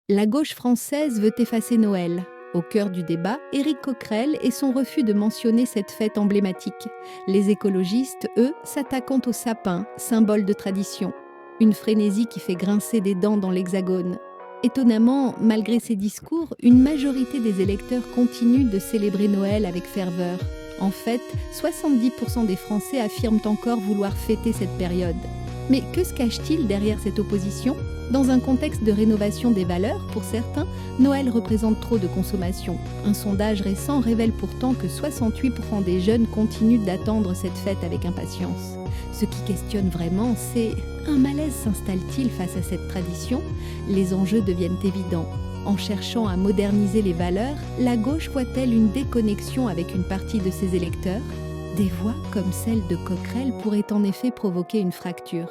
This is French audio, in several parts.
La gauche française veut effacer Noël. Au cœur du débat, Éric Coquerel et son refus de mentionner cette fête emblématique. Les écologistes, eux, s'attaquant au sapin, symbole de tradition. Une frénésie qui fait grincer des dents dans l'Hexagone. Étonnamment, malgré ces discours, une majorité des électeurs continuent de célébrer Noël avec ferveur. En fait, 70% des Français affirment encore vouloir fêter cette période. Mais que se cache-t-il derrière cette opposition ? Dans un contexte de rénovation des valeurs, pour certains, Noël représente trop de consommation. Un sondage récent révèle pourtant que 68% des jeunes continuent d'attendre cette fête avec impatience. Ce qui questionne vraiment, c'est un malaise s'installe-t-il face à cette tradition ? Les enjeux deviennent évidents. En cherchant à moderniser les valeurs, la gauche voit-elle une déconnexion avec une partie de ses électeurs ? Des voix comme celle de Coquerel pourraient en effet provoquer une fracture.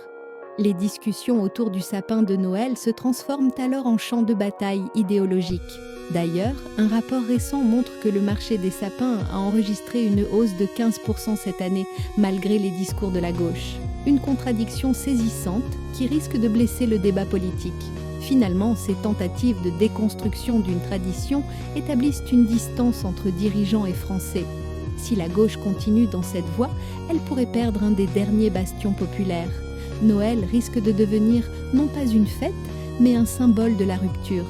Les discussions autour du sapin de Noël se transforment alors en champ de bataille idéologique. D'ailleurs, un rapport récent montre que le marché des sapins a enregistré une hausse de 15% cette année, malgré les discours de la gauche. Une contradiction saisissante qui risque de blesser le débat politique. Finalement, ces tentatives de déconstruction d'une tradition établissent une distance entre dirigeants et Français. Si la gauche continue dans cette voie, elle pourrait perdre un des derniers bastions populaires. Noël risque de devenir non pas une fête, mais un symbole de la rupture.